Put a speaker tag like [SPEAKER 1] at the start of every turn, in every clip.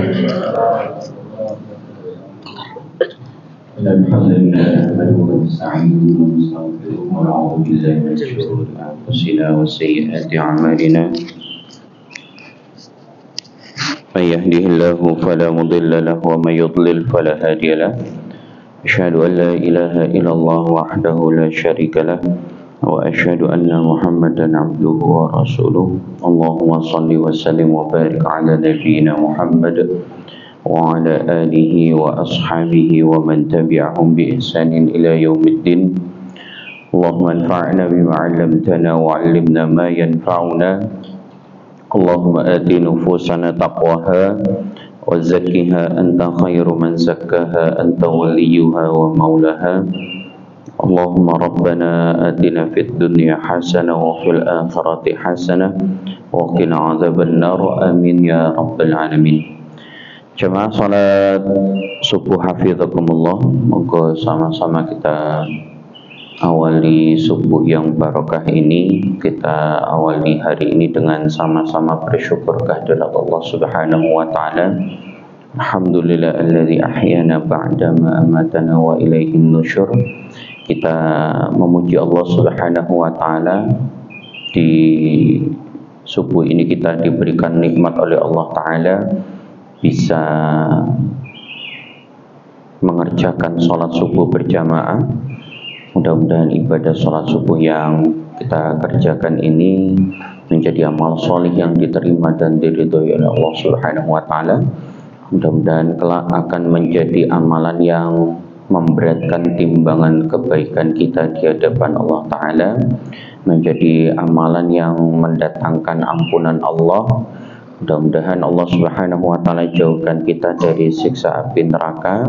[SPEAKER 1] الحمد لله نحمده ونستعينه ونستغفره ونعوذ بالله من شرور أنفسنا وسيئات أعمالنا من يهده الله فلا مضل له ومن يضلل فلا هادي له أشهد أن لا إله إلا الله وحده لا شريك له وأشهد أن محمدا عبده ورسوله اللهم صل وسلم وبارك على نبينا محمد وعلى آله وأصحابه ومن تبعهم بإحسان إلى يوم الدين اللهم انفعنا بما علمتنا وعلمنا ما ينفعنا اللهم آت نفوسنا تقواها وزكها أنت خير من زكاها أنت وليها ومولاها اللهم ربنا آتنا في الدنيا حسنة وفي الآخرة حسنة وقنا عذاب النار آمين يا رب العالمين. Jemaah salat subuh hafizakumullah, moga sama-sama kita awali subuh yang barokah ini. Kita awali hari ini dengan sama-sama bersyukur kehadirat Allah Subhanahu wa taala. Alhamdulillah alladzi ahyana ba'da ma amatana wa ilaihin nusyur. Kita memuji Allah Subhanahu wa taala, di subuh ini kita diberikan nikmat oleh Allah taala bisa mengerjakan sholat subuh berjamaah. Mudah-mudahan ibadah sholat subuh yang kita kerjakan ini menjadi amal solih yang diterima dan diridhoi oleh Allah Subhanahu wa taala. Mudah-mudahan kelak akan menjadi amalan yang memberatkan timbangan kebaikan kita di hadapan Allah taala, menjadi amalan yang mendatangkan ampunan Allah. Mudah-mudahan Allah Subhanahu wa taala jauhkan kita dari siksa api neraka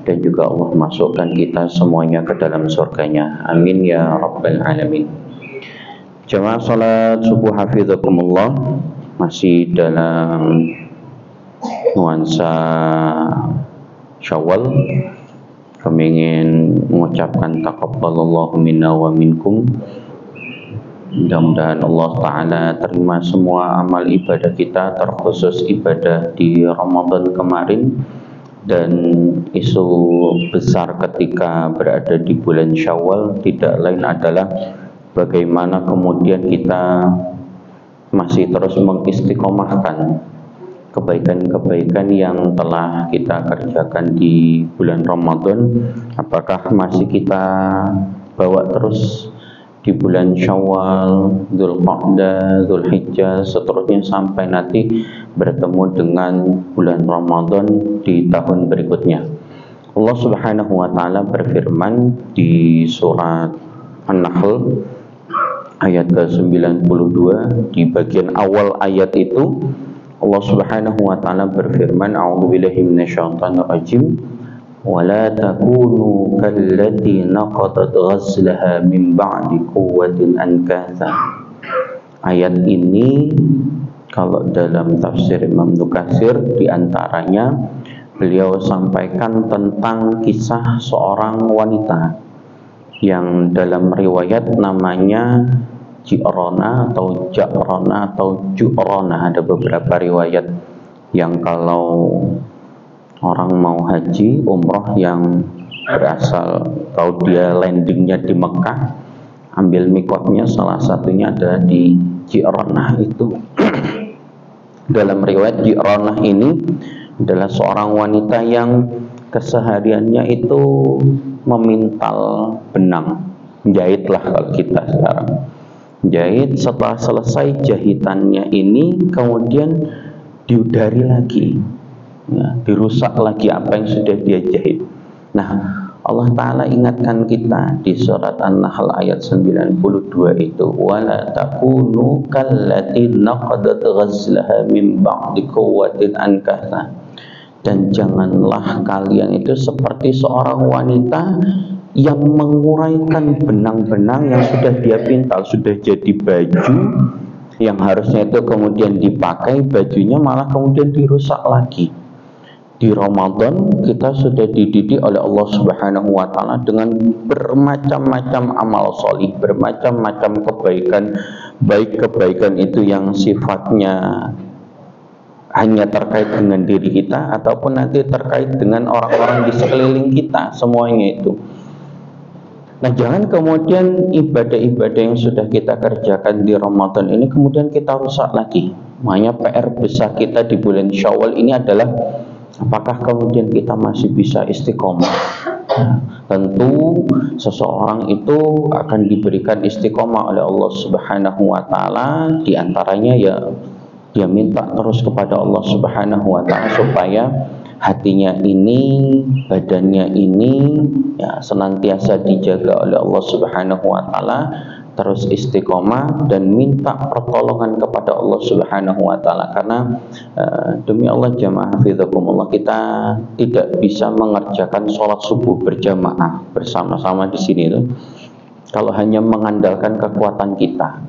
[SPEAKER 1] dan juga Allah masukkan kita semuanya ke dalam surganya. Amin ya rabbal alamin. Jamaah salat subuh hafizakumullah, masih dalam nuansa Syawal. Kami ingin mengucapkan taqabbalallahu minna wa minkum. Mudah-mudahan Allah Ta'ala terima semua amal ibadah kita, terkhusus ibadah di Ramadan kemarin. Dan isu besar ketika berada di bulan Syawal tidak lain adalah bagaimana kemudian kita masih terus mengistiqomahkan kebaikan-kebaikan yang telah kita kerjakan di bulan Ramadan. Apakah masih kita bawa terus di bulan Syawal, Dzulqa'dah, Dzulhijjah, seterusnya sampai nanti bertemu dengan bulan Ramadan di tahun berikutnya. Allah Subhanahu wa taala berfirman di surat An-Nahl ayat ke-92, di bagian awal ayat itu Allah Subhanahu wa taala berfirman, a'udzubillahi minasyaitonir rajim. وَلَا تَكُونُوا كَالَّتِي نَقَضَتْ غَزْلَهَا مِنْ بَعْدِ قُوَّةٍ أَنْكَاثًا. Ayat ini kalau dalam tafsir Imam Nukatsir diantaranya beliau sampaikan tentang kisah seorang wanita yang dalam riwayat namanya Ji'rona atau Ja'rona atau Ju'rona. Ada beberapa riwayat yang kalau orang mau haji, umroh yang berasal atau dia landingnya di Mekah, ambil mikotnya salah satunya ada di Ji'ronah itu. Dalam riwayat Ji'ronah ini adalah seorang wanita yang kesehariannya itu memintal benang, jahitlah kalau kita sekarang. Jahit, setelah selesai jahitannya ini kemudian diudari lagi. Ya, dirusak lagi apa yang sudah dia jahit. Nah, Allah Ta'ala ingatkan kita di surat An-Nahl ayat 92 itu, وَلَا تَكُونُوا كَالَّتِي نَقَضَتْ غَزْلَهَا مِنْ بَعْدِ قُوَّةٍ أَنْكَاثًا. Dan janganlah kalian itu seperti seorang wanita yang menguraikan benang-benang yang sudah dia pintal, sudah jadi baju yang harusnya itu kemudian dipakai, bajunya malah kemudian dirusak lagi. Di Ramadan kita sudah dididik oleh Allah Subhanahu wa taala dengan bermacam-macam amal solih, bermacam-macam kebaikan, baik kebaikan itu yang sifatnya hanya terkait dengan diri kita ataupun nanti terkait dengan orang-orang di sekeliling kita, semuanya itu. Nah, jangan kemudian ibadah-ibadah yang sudah kita kerjakan di Ramadan ini kemudian kita rusak lagi. Makanya PR besar kita di bulan Syawal ini adalah apakah kemudian kita masih bisa istiqomah. Tentu seseorang itu akan diberikan istiqomah oleh Allah Subhanahu wa taala, di antaranya ya dia minta terus kepada Allah Subhanahu wa taala supaya hatinya ini, badannya ini ya senantiasa dijaga oleh Allah Subhanahu wa taala, terus istiqomah dan minta pertolongan kepada Allah Subhanahu wa taala. Karena demi Allah jamaah hafizakumullah, kita tidak bisa mengerjakan sholat subuh berjamaah bersama-sama di sini itu kalau hanya mengandalkan kekuatan kita.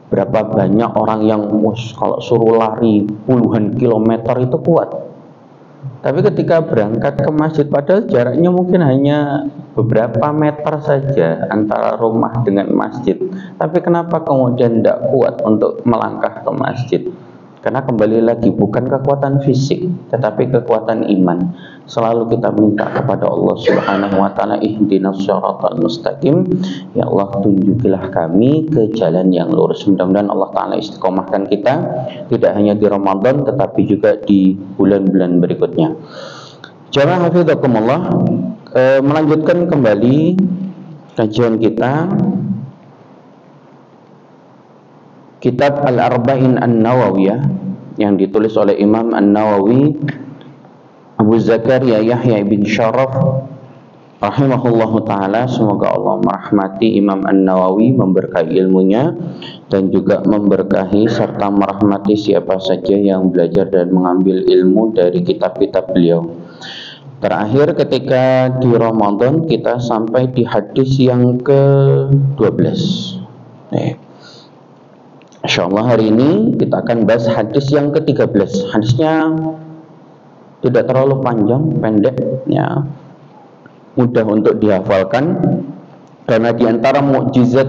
[SPEAKER 1] Berapa banyak orang yang kalau suruh lari puluhan kilometer itu kuat. Tapi ketika berangkat ke masjid, padahal jaraknya mungkin hanya beberapa meter saja antara rumah dengan masjid, tapi kenapa kemudian tidak kuat untuk melangkah ke masjid? Karena kembali lagi bukan kekuatan fisik, tetapi kekuatan iman. Selalu kita minta kepada Allah Subhanahu wa taala, ihdinas shiratal mustaqim, ya Allah tunjukilah kami ke jalan yang lurus. Mudah-mudahan Allah taala istiqomahkan kita tidak hanya di Ramadan tetapi juga di bulan-bulan berikutnya. Jamaah hafizakumullah, melanjutkan kembali kajian kita Kitab Al-Arba'in An-Nawawiyah yang ditulis oleh Imam An-Nawawi Abu Zakaria Yahya bin Syaraf rahimahullahu ta'ala. Semoga Allah merahmati Imam An-Nawawi, memberkahi ilmunya dan juga memberkahi serta merahmati siapa saja yang belajar dan mengambil ilmu dari kitab-kitab beliau. Terakhir ketika di Ramadan kita sampai di hadis yang ke-12. Insyaallah hari ini kita akan bahas hadis yang ke-13. Hadisnya tidak terlalu panjang, pendek ya. Mudah untuk dihafalkan karena di antara mukjizat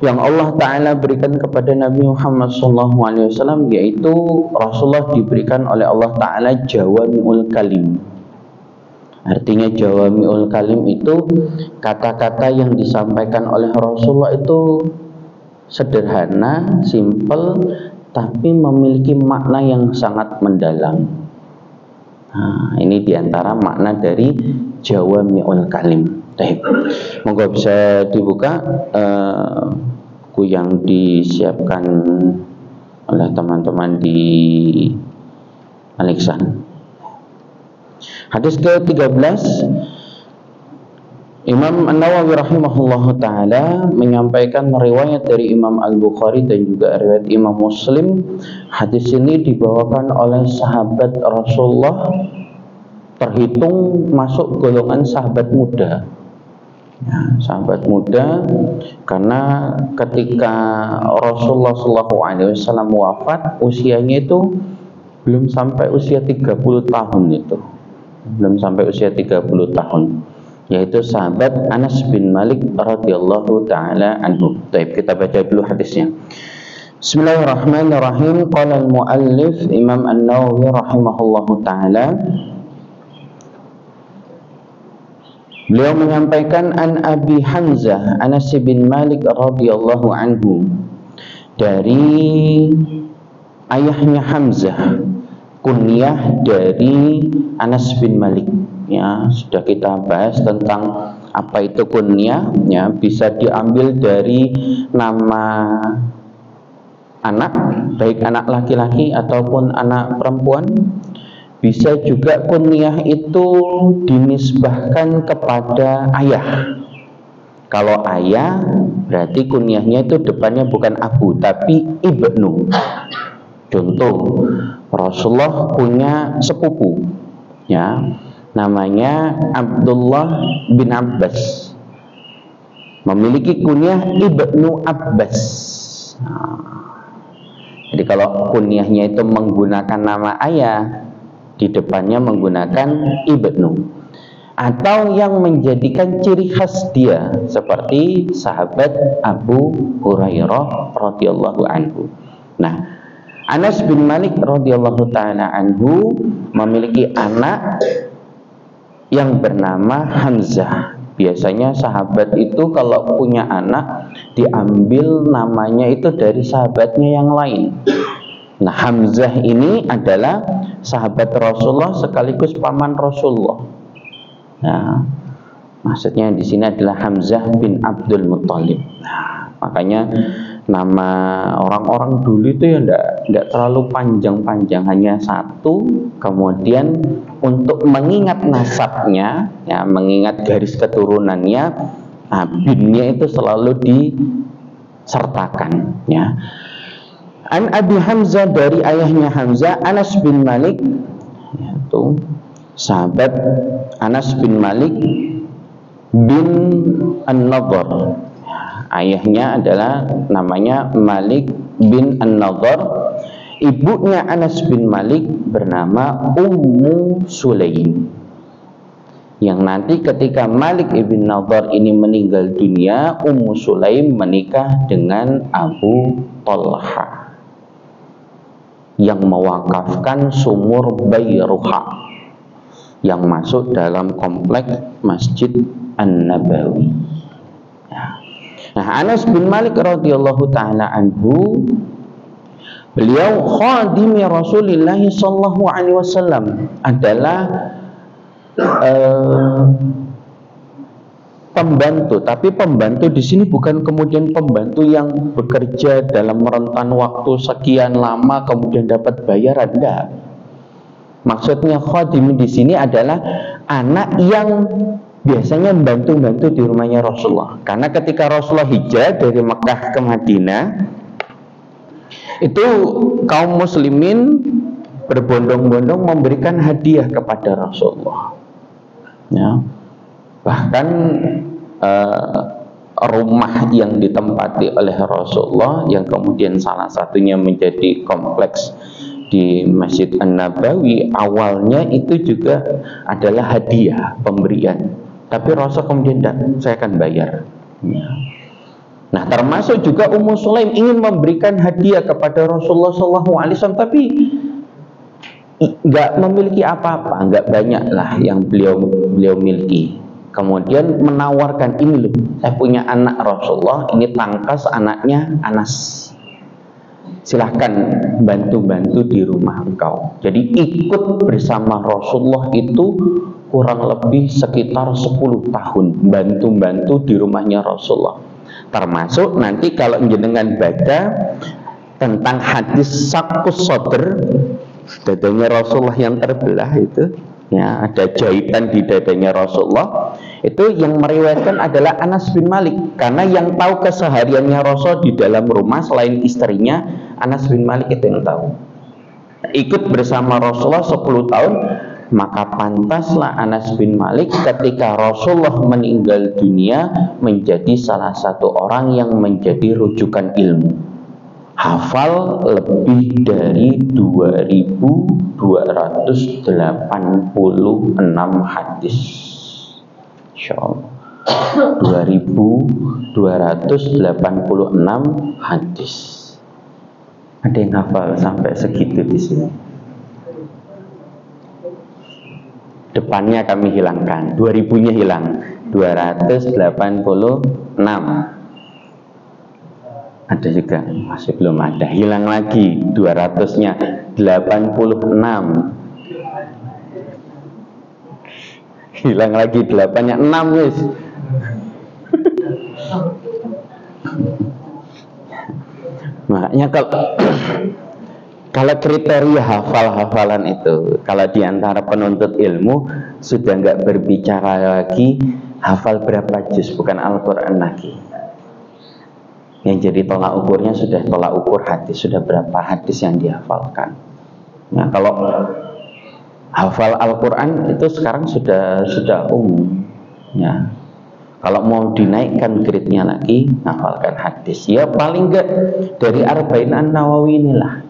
[SPEAKER 1] yang Allah taala berikan kepada Nabi Muhammad SAW yaitu Rasulullah diberikan oleh Allah taala jawami'ul kalim. Artinya jawami'ul kalim itu kata-kata yang disampaikan oleh Rasulullah itu sederhana, simple, tapi memiliki makna yang sangat mendalam. Nah, ini diantara makna dari jawami'ul kalim. Moga bisa dibuka buku yang disiapkan oleh teman-teman di Alexa. Hadis ke-13, Imam An-Nawawi rahimahullahu ta'ala menyampaikan riwayat dari Imam Al-Bukhari dan juga riwayat Imam Muslim. Hadis ini dibawakan oleh sahabat Rasulullah, terhitung masuk golongan sahabat muda ya, sahabat muda, karena ketika Rasulullah SAW wafat usianya itu belum sampai usia 30 tahun itu. Belum sampai usia 30 tahun, yaitu sahabat Anas bin Malik radhiyallahu taala anhu. Baik, kita baca dulu hadisnya. Bismillahirrahmanirrahim. Qala al-muallif Imam An-Nawawi rahimahullahu taala, beliau menyampaikan an Abi Hamzah Anas bin Malik radhiyallahu anhu, dari ayahnya Hamzah, kunyah dari Anas bin Malik. Ya, sudah kita bahas tentang apa itu kunyah ya, bisa diambil dari nama anak, baik anak laki-laki ataupun anak perempuan. Bisa juga kunyah itu dinisbahkan kepada ayah. Kalau ayah berarti kunyahnya itu depannya bukan abu tapi ibnu. Contoh, Rasulullah punya sepupu ya, namanya Abdullah bin Abbas, memiliki kunyah Ibnu Abbas. Jadi kalau kunyahnya itu menggunakan nama ayah, di depannya menggunakan Ibnu, atau yang menjadikan ciri khas dia seperti sahabat Abu Hurairah radhiyallahu anhu. Nah, Anas bin Malik radhiyallahu taala anhu memiliki anak yang bernama Hamzah. Biasanya sahabat itu kalau punya anak diambil namanya itu dari sahabatnya yang lain. Nah, Hamzah ini adalah sahabat Rasulullah sekaligus paman Rasulullah. Nah, maksudnya di sini adalah Hamzah bin Abdul Muthalib. Nah, makanya nama orang-orang dulu itu ya enggak terlalu panjang-panjang, hanya satu. Kemudian untuk mengingat nasabnya, ya, mengingat garis keturunannya, nah, binnya itu selalu disertakan, ya. An Abi Hamzah, dari ayahnya Hamzah, Anas bin Malik, yaitu sahabat Anas bin Malik bin An-Nadhr. Ayahnya adalah namanya Malik bin An-Nadhr. Ibunya Anas bin Malik bernama Ummu Sulaim. Yang nanti ketika Malik ibn Nadhr ini meninggal dunia, Ummu Sulaim menikah dengan Abu Talha yang mewakafkan sumur Bayruha yang masuk dalam kompleks Masjid An-Nabawi. Nah, Anas bin Malik radhiyallahu taala anhu, beliau khadimi Rasulullah sallallahu alaihi wasallam, adalah pembantu. Tapi pembantu di sini bukan kemudian pembantu yang bekerja dalam rentan waktu sekian lama kemudian dapat bayaran, enggak. Maksudnya khadim di sini adalah anak yang biasanya membantu-bantu di rumahnya Rasulullah. Karena ketika Rasulullah hijrah dari Mekah ke Madinah, itu kaum muslimin berbondong-bondong memberikan hadiah kepada Rasulullah. Ya. Bahkan rumah yang ditempati oleh Rasulullah, yang kemudian salah satunya menjadi kompleks di Masjid An-Nabawi, awalnya itu juga adalah hadiah, pemberian. Tapi Rasul kemudian saya akan bayar. Ya. Nah, termasuk juga Ummu Sulaim ingin memberikan hadiah kepada Rasulullah SAW, tapi nggak memiliki apa-apa, nggak banyak lah yang beliau miliki. Kemudian menawarkan, ini loh, saya punya anak Rasulullah, ini tangkas anaknya Anas, silahkan bantu-bantu di rumah engkau. Jadi ikut bersama Rasulullah itu kurang lebih sekitar 10 tahun bantu-bantu di rumahnya Rasulullah. Termasuk nanti kalau jenengan baca tentang hadis sakus sodr, dadanya Rasulullah yang terbelah itu, ya, ada jahitan di dadanya Rasulullah, itu yang meriwayatkan adalah Anas bin Malik. Karena yang tahu kesehariannya Rasul di dalam rumah selain istrinya, Anas bin Malik itu yang tahu. Ikut bersama Rasulullah 10 tahun, maka pantaslah Anas bin Malik ketika Rasulullah meninggal dunia menjadi salah satu orang yang menjadi rujukan ilmu. Hafal lebih dari 2286 hadis. Insyaallah 2286 hadis. Ada yang hafal sampai segitu di sini? Depannya kami hilangkan, 2000-nya hilang, 286. Ada juga, masih belum ada, hilang lagi 200-nya, 86. Hilang lagi 8-nya, 6 wis. Makanya kalau kriteria hafal-hafalan itu, kalau diantara penuntut ilmu sudah nggak berbicara lagi hafal berapa juz, bukan Al-Quran lagi. Yang jadi tolak ukurnya sudah tolak ukur hadis, sudah berapa hadis yang dihafalkan. Nah, kalau hafal Al-Quran itu sekarang sudah umum. Ya. Kalau mau dinaikkan grade-nya lagi, hafalkan hadis. Ya paling nggak dari Arba'in An-Nawawi inilah.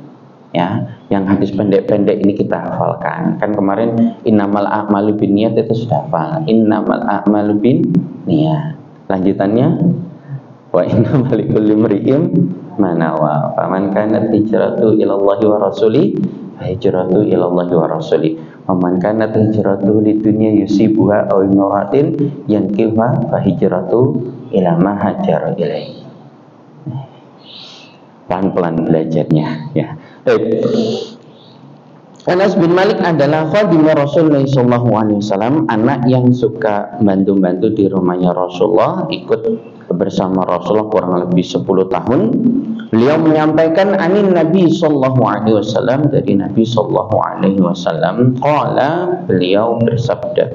[SPEAKER 1] Ya, yang hadis pendek-pendek ini kita hafalkan. Kan kemarin innamal a'malu binniyat itu sudah hafal. Innamal a'malu binniyat. Lanjutannya Wa inna likulli imri'in ma nawa. Faman kanat hijratuhu ila Allah wa rasuli, hijratuhu ila Allah wa rasuli. Wa man kanat hijratuhu lidunya yusibuha aw imra'atin yankihuha fa hijratuhu ila ma hajara ilaihi. Pelan-pelan belajarnya ya. Anas bin Malik adalah khadimu Rasulullah SAW, anak yang suka bantu-bantu di rumahnya Rasulullah, ikut bersama Rasulullah kurang lebih 10 tahun. Beliau menyampaikan anin Nabi SAW, dari Nabi SAW, qala, beliau bersabda,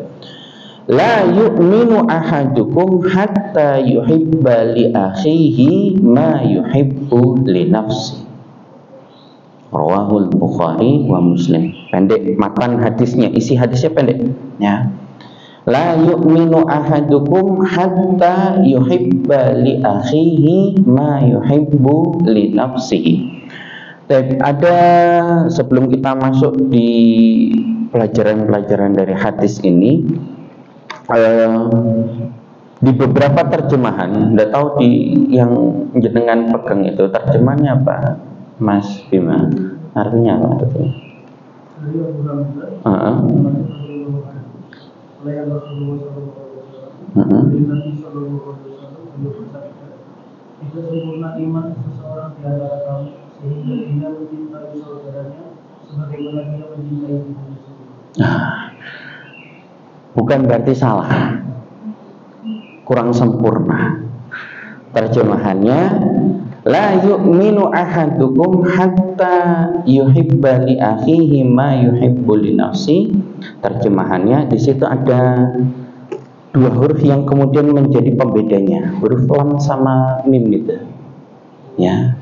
[SPEAKER 1] la yu'minu ahadukum hatta yuhibba li akhihi ma yuhibbu li nafsi. Rawahul Bukhari wa Muslim. Pendek matan hadisnya, isi hadisnya pendek ya. La yu'minu ahadukum hatta yuhibba li akhihi ma yuhibbu li nafsihi. Ada, sebelum kita masuk di pelajaran-pelajaran dari hadis ini, di beberapa terjemahan, nggak tahu di yang jenengan pegang itu terjemahannya apa, Mas Bima? Artinya apa artinya?
[SPEAKER 2] Sempurna iman seseorang di antara kamu sehingga dia mencintai saudaranya sebagaimana dia mencintai dirinya sendiri.
[SPEAKER 1] Bukan berarti salah, kurang sempurna. Terjemahannya, la yu'minu ahadukum hatta yuhibba li akhihi ma yuhibbu li nafsi. Terjemahannya di situ ada dua huruf yang kemudian menjadi pembedanya, huruf lam sama mim itu. Ya.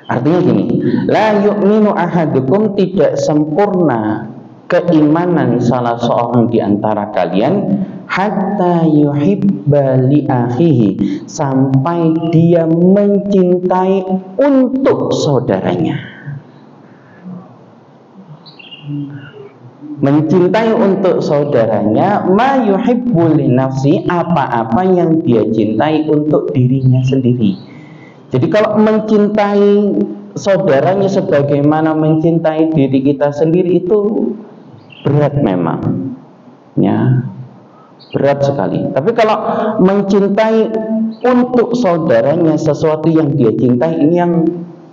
[SPEAKER 1] Artinya gini, la yu'minu ahadukum, tidak sempurna keimanan salah seorang di antara kalian, hatta yuhibba li akhihi, sampai dia mencintai untuk saudaranya. Mencintai untuk saudaranya, ma yuhibbu li nafsi, apa-apa yang dia cintai untuk dirinya sendiri. Jadi kalau mencintai saudaranya sebagaimana mencintai diri kita sendiri itu berat memang, ya, berat sekali. Tapi kalau mencintai untuk saudaranya sesuatu yang dia cintai, ini yang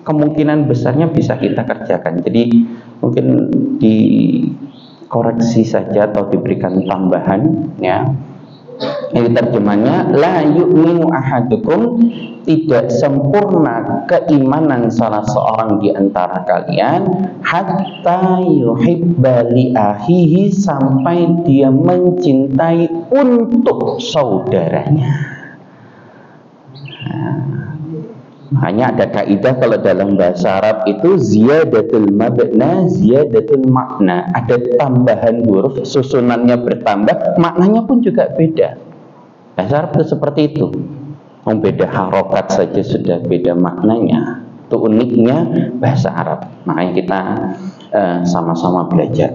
[SPEAKER 1] kemungkinan besarnya bisa kita kerjakan. Jadi mungkin dikoreksi saja atau diberikan tambahan, ya. Ini terjemahnya, la yu'minu ahadukum, tidak sempurna keimanan salah seorang di antara kalian, hatta yuhibba li akhihi, sampai dia mencintai untuk saudaranya. Hanya ada kaidah kalau dalam bahasa Arab itu ziyadatul mabna, ziyadatul makna. Ada tambahan huruf, susunannya bertambah, maknanya pun juga beda. Bahasa Arab itu seperti itu. Beda harokat saja sudah beda maknanya. Itu uniknya bahasa Arab. Makanya kita sama-sama belajar.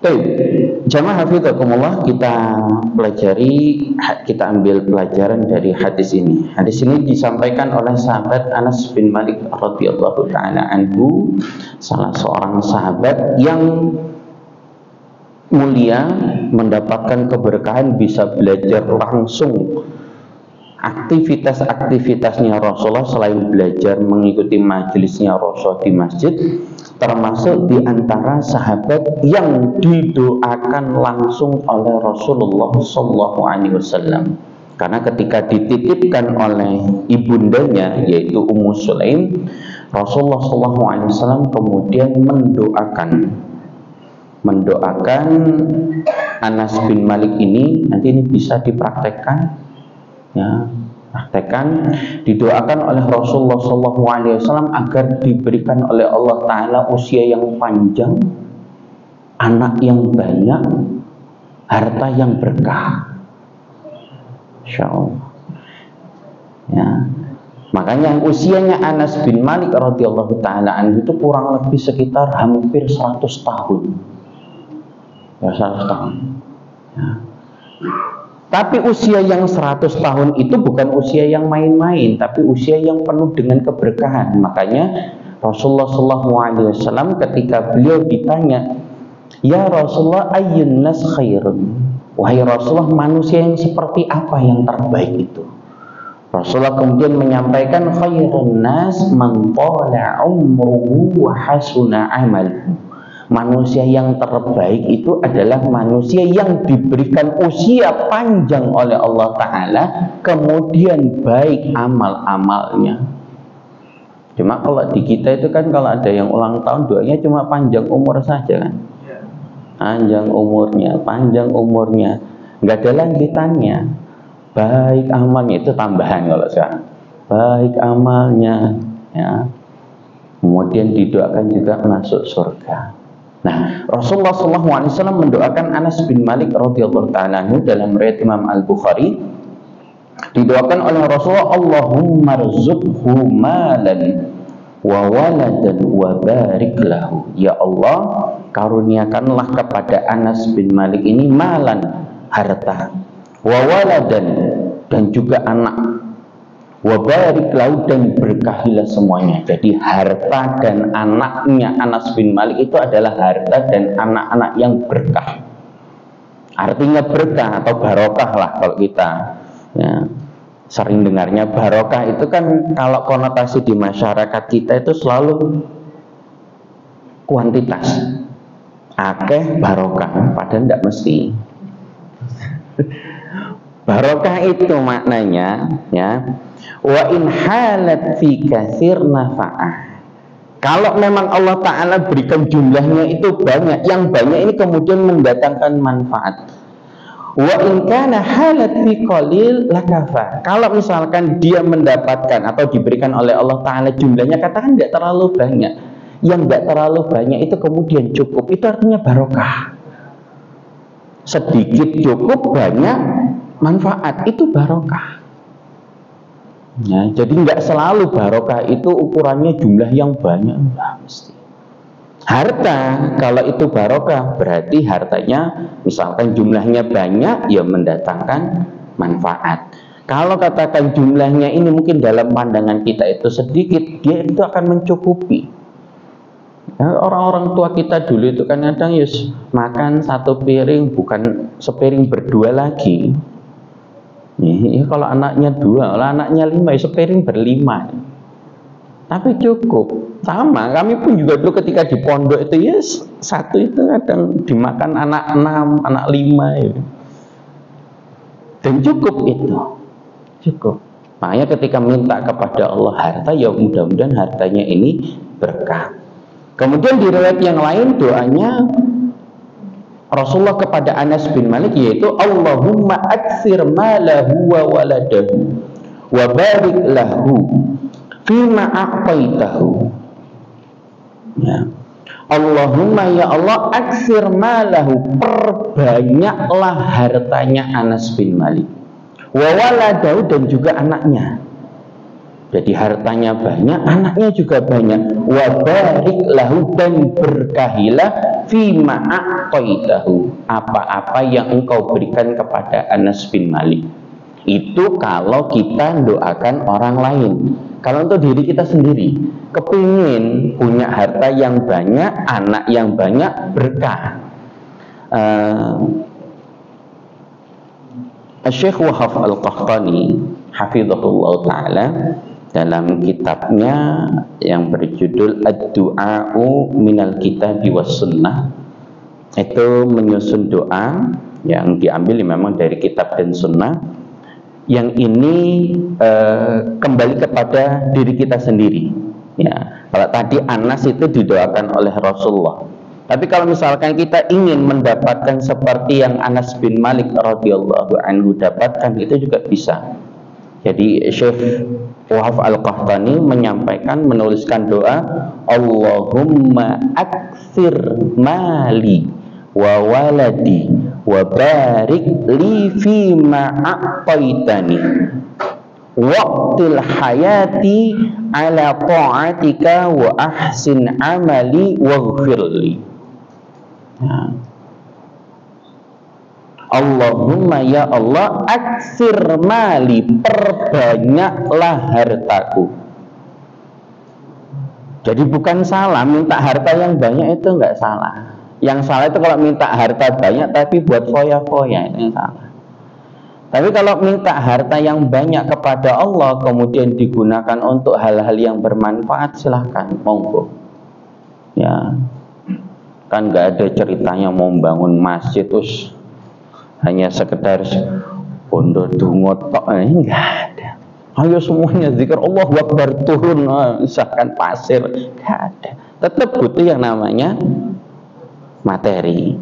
[SPEAKER 1] Baik, jamaah hafizakumullah, kita pelajari, kita ambil pelajaran dari hadis ini. Hadis ini disampaikan oleh sahabat Anas bin Malik radhiyallahu taala anhu, salah seorang sahabat yang mulia, mendapatkan keberkahan bisa belajar langsung aktivitas-aktivitasnya Rasulullah selain belajar mengikuti majelisnya Rasul di masjid, termasuk di antara sahabat yang didoakan langsung oleh Rasulullah SAW. Karena ketika dititipkan oleh ibundanya yaitu Ummu Sulaim, Rasulullah SAW kemudian mendoakan Anas bin Malik ini. Nanti ini bisa dipraktekkan, ya, praktekkan, didoakan oleh Rasulullah SAW agar diberikan oleh Allah Ta'ala usia yang panjang, anak yang banyak, harta yang berkah, Insya Allah. Ya. Makanya usianya Anas bin Malik radhiyallahu ta'ala anhu itu kurang lebih sekitar hampir 100 tahun. Ya, 100 tahun. Ya. Tapi usia yang 100 tahun itu bukan usia yang main-main, tapi usia yang penuh dengan keberkahan. Makanya Rasulullah SAW ketika beliau ditanya, ya Rasulullah, ayyun nas khairun, wahai Rasulullah, manusia yang seperti apa yang terbaik itu? Rasulullah kemudian menyampaikan, khairun nas man tala umruhu wa hasuna amaluhu. Manusia yang terbaik itu adalah manusia yang diberikan usia panjang oleh Allah Ta'ala, kemudian baik amal-amalnya. Cuma kalau di kita itu kan, kalau ada yang ulang tahun, doanya cuma panjang umur saja kan. Panjang umurnya, nggak ada lanjutannya. Baik amalnya, itu tambahan kalau sekarang. Baik amalnya, ya. Kemudian didoakan juga masuk surga. Nah, Rasulullah SAW mendoakan Anas bin Malik radhiyallahu ta'ala anhu dalam riwayat Imam Al-Bukhari, didoakan oleh Rasulullah, Allahumma rzuqhu malan wa waladan wa barik lahu. Ya Allah, karuniakanlah kepada Anas bin Malik ini malan, harta, wa waladan, dan juga anak, wa barik lahu, dan berkahilah semuanya. Jadi harta dan anaknya Anas bin Malik itu adalah harta dan anak-anak yang berkah. Artinya berkah atau barokah lah kalau kita ya, sering dengarnya. Barokah itu kan kalau konotasi di masyarakat kita itu selalu kuantitas, akeh barokah, padahal tidak mesti. Barokah itu maknanya ya, wa in halat fi katsir nafa'ah. Kalau memang Allah Ta'ala berikan jumlahnya itu banyak, yang banyak ini kemudian mendatangkan manfaat. Wa in kana halat fi qalil lakafa. Kalau misalkan dia mendapatkan atau diberikan oleh Allah Ta'ala jumlahnya katakan tidak terlalu banyak, yang tidak terlalu banyak itu kemudian cukup, itu artinya barokah. Sedikit cukup, banyak manfaat, itu barokah. Ya, jadi nggak selalu barokah itu ukurannya jumlah yang banyak, enggak mesti. Harta kalau itu barokah berarti hartanya misalkan jumlahnya banyak, ya mendatangkan manfaat. Kalau katakan jumlahnya ini mungkin dalam pandangan kita itu sedikit, dia itu akan mencukupi. Ya, orang-orang tua kita dulu itu kan kadang yus makan satu piring, bukan sepiring berdua lagi. Ya, kalau anaknya 2, kalau anaknya 5, ya sepiring berlima. Tapi cukup. Sama, kami pun juga dulu ketika di pondok itu ya satu itu kadang dimakan anak 6, anak 5 ya. Dan cukup itu. Cukup. Makanya ketika minta kepada Allah harta, ya mudah-mudahan hartanya ini berkah. Kemudian di riwayat yang lain doanya Rasulullah kepada Anas bin Malik yaitu Allahumma aktsir malahu wa waladahu wa barik lahu fima a'taitahu. Ya. Allahumma ya Allah, aktsir malahu, perbanyaklah hartanya Anas bin Malik, wa waladahu, dan juga anaknya. Jadi hartanya banyak, anaknya juga banyak. Wa barik lahu, dan berkahilah fima a'taitahu, apa-apa yang engkau berikan kepada Anas bin Malik. Itu kalau kita doakan orang lain. Kalau untuk diri kita sendiri, kepingin punya harta yang banyak, anak yang banyak, berkah. Syekh Wahab Al-Qahtani hafizahullah ta'ala dalam kitabnya yang berjudul Ad-Du'a'u Minal Kitabi Was Sunnah, itu menyusun doa yang diambil memang dari kitab dan sunnah. Yang ini kembali kepada diri kita sendiri. Ya, kalau tadi Anas itu didoakan oleh Rasulullah. Tapi kalau misalkan kita ingin mendapatkan seperti yang Anas bin Malik radhiyallahu anhu dapatkan, itu juga bisa. Jadi Syekh Wahab Al-Qahtani menyampaikan, menuliskan doa, Allahumma aktsir mali wa waladi wa barik li fima a'taitani waqtil hayati ala ta'atika wa ahsin amali waghfirli. Allahumma ya Allah, aksir mali, perbanyaklah hartaku. Jadi bukan salah minta harta yang banyak, itu enggak salah. Yang salah itu kalau minta harta banyak tapi buat foya-foya, itu yang salah. Tapi kalau minta harta yang banyak kepada Allah kemudian digunakan untuk hal-hal yang bermanfaat, silahkan, monggo. Ya, kan nggak ada ceritanya mau bangun masjid terus hanya sekedar pondok dungo tok, enggak ada. Ayo semuanya zikir Allahu Akbar, turun misalkan pasir, enggak ada. Tetap butuh yang namanya materi.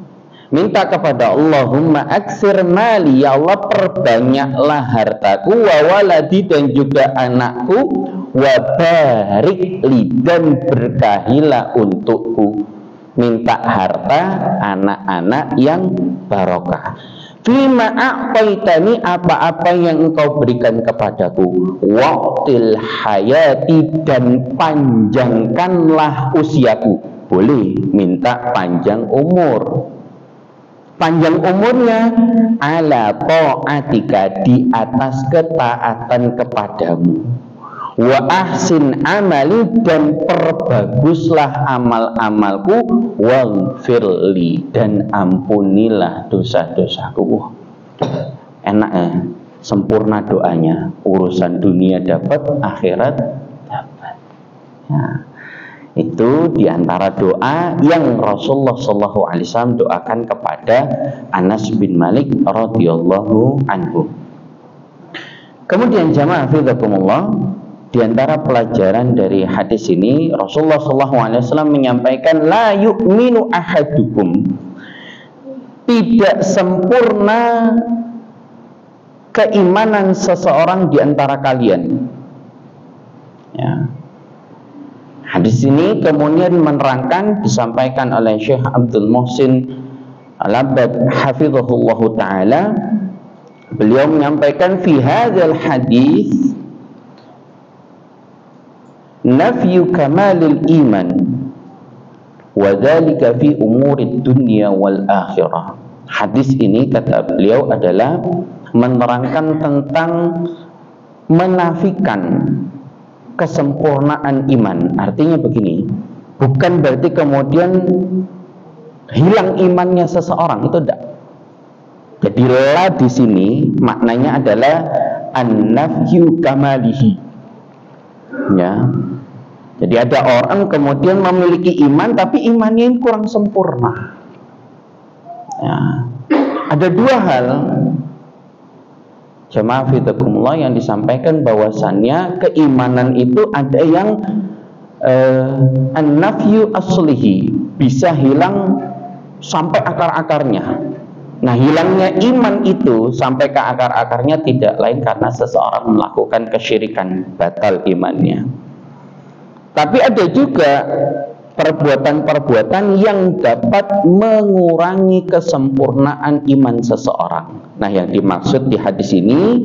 [SPEAKER 1] Minta kepada Allahumma aksir mali, ya Allah perbanyaklah hartaku, wa waladi, dan juga anakku, wa barik li, dan berkahilah untukku. Minta harta, anak-anak yang barokah. Fima a'taitani, apa-apa yang engkau berikan kepadaku, waqtil hayati, dan panjangkanlah usiaku. Boleh minta panjang umur. Panjang umurnya ala ta'atika, di atas ketaatan kepadamu. Wa ahsin amali, dan perbaguslah amal-amalku. Waghfirli, dan ampunilah dosa-dosaku. Enak ya, sempurna doanya. Urusan dunia dapat, akhirat dapat. Ya. Itu diantara doa yang Rasulullah SAW doakan kepada Anas bin Malik radhiyallahu anhu. Kemudian jamaah fillah, diantara pelajaran dari hadis ini, Rasulullah SAW menyampaikan, la yu'minu ahadukum, tidak sempurna keimanan seseorang di antara kalian. Ya. Hadis ini kemudian menerangkan, disampaikan oleh Syekh Abdul Muhsin Al-Abbad hafizahullahu ta'ala. Beliau menyampaikan, fi hadzal hadis nafyu kamalil iman wa dzalika fi umurid dunya wal akhirah. Hadis ini, kata beliau, adalah menerangkan tentang menafikan kesempurnaan iman. Artinya begini, bukan berarti kemudian hilang imannya seseorang, itu tidak. Jadi la di sini maknanya adalah an-nafyu kamalihi. Ya. Jadi ada orang kemudian memiliki iman tapi imannya ini kurang sempurna. Ya. Ada dua hal, jamaah fidakumullah, yang disampaikan bahwasannya keimanan itu ada yang an-nafyu aslihi, bisa hilang sampai akar-akarnya. Nah, hilangnya iman itu sampai ke akar-akarnya tidak lain karena seseorang melakukan kesyirikan, batal imannya. Tapi ada juga perbuatan-perbuatan yang dapat mengurangi kesempurnaan iman seseorang. Nah, yang dimaksud di hadis ini,